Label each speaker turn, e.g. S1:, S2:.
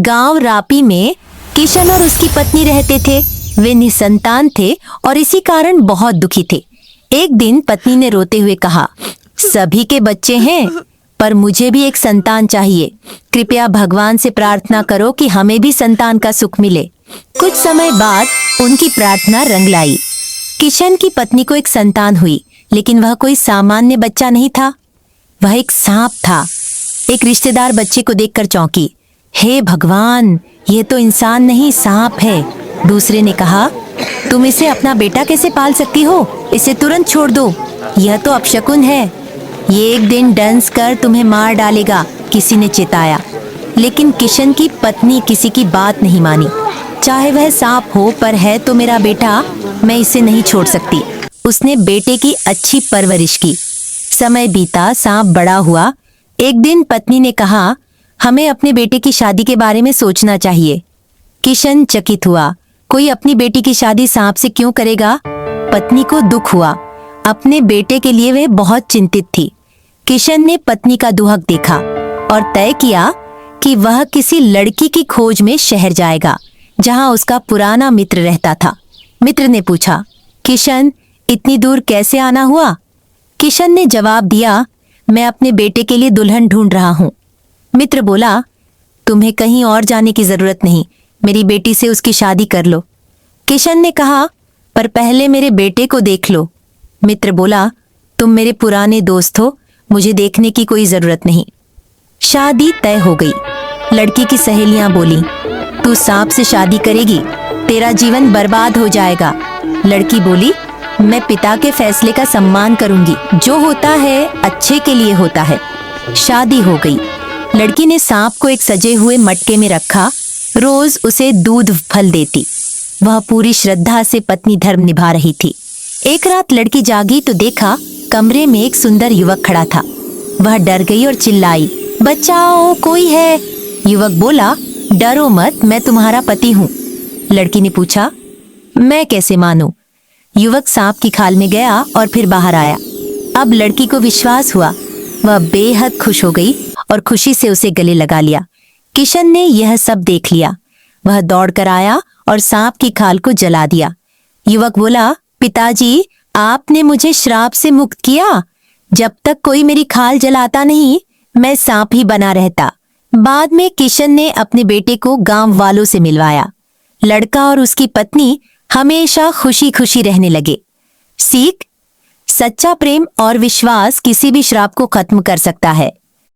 S1: गांव रापी में किशन और उसकी पत्नी रहते थे। वे निसंतान थे और इसी कारण बहुत दुखी थे। एक दिन पत्नी ने रोते हुए कहा, सभी के बच्चे हैं पर मुझे भी एक संतान चाहिए। कृपया भगवान से प्रार्थना करो कि हमें भी संतान का सुख मिले। कुछ समय बाद उनकी प्रार्थना रंग लाई। किशन की पत्नी को एक संतान हुई, लेकिन वह कोई सामान्य बच्चा नहीं था, वह एक सांप था। एक रिश्तेदार बच्चे को देखकर चौंकी। हे भगवान, ये तो इंसान नहीं सांप है। दूसरे ने कहा, तुम इसे अपना बेटा कैसे पाल सकती हो? इसे तुरंत छोड़ दो, यह तो अपशकुन है। ये एक दिन डंस कर तुम्हें मार डालेगा, किसी ने चेताया। लेकिन किशन की पत्नी किसी की बात नहीं मानी। चाहे वह सांप हो, पर है तो मेरा बेटा, मैं इसे नहीं छोड़ सकती। उसने बेटे की अच्छी परवरिश की। समय बीता, सांप बड़ा हुआ। एक दिन पत्नी ने कहा, हमें अपने बेटे की शादी के बारे में सोचना चाहिए। किशन चकित हुआ, कोई अपनी बेटी की शादी सांप से क्यों करेगा? पत्नी को दुख हुआ। अपने बेटे के लिए वह बहुत चिंतित थी। किशन ने पत्नी का दुहक देखा और तय किया कि वह किसी लड़की की खोज में शहर जाएगा जहां उसका पुराना मित्र रहता था। मित्र ने पूछा, किशन, इतनी दूर कैसे आना हुआ? किशन ने जवाब दिया, मैं अपने बेटे के लिए दुल्हन ढूंढ रहा हूँ। मित्र बोला, तुम्हें कहीं और जाने की जरूरत नहीं, मेरी बेटी से उसकी शादी कर लो। किशन ने कहा, पर पहले मेरे बेटे को देख लो। मित्र बोला, तुम मेरे पुराने दोस्त हो, मुझे देखने की कोई जरूरत नहीं। शादी तय हो गई। लड़की की सहेलियां बोली, तू सांप से शादी करेगी, तेरा जीवन बर्बाद हो जाएगा। लड़की बोली, मैं पिता के फैसले का सम्मान करूंगी, जो होता है अच्छे के लिए होता है। शादी हो गई। लड़की ने सांप को एक सजे हुए मटके में रखा, रोज उसे दूध फल देती। वह पूरी श्रद्धा से पत्नी धर्म निभा रही थी। एक रात लड़की जागी तो देखा कमरे में एक सुंदर युवक खड़ा था। वह डर गई और चिल्लाई, बचाओ, कोई है। युवक बोला, डरो मत, मैं तुम्हारा पति हूँ। लड़की ने पूछा, मैं कैसे मानूं? युवक सांप की खाल में गया और फिर बाहर आया। अब लड़की को विश्वास हुआ। वह बेहद खुश हो गई और खुशी से उसे गले लगा लिया। किशन ने यह सब देख लिया। वह दौड़कर आया और सांप की खाल को जला दिया। युवक बोला, पिताजी, आपने मुझे श्राप से मुक्त किया। जब तक कोई मेरी खाल जलाता नहीं, मैं सांप ही बना रहता। बाद में किशन ने अपने बेटे को गांव वालों से मिलवाया। लड़का और उसकी पत्नी हमेशा खुशी खुशी रहने लगे। सीख, सच्चा प्रेम और विश्वास किसी भी श्राप को खत्म कर सकता है।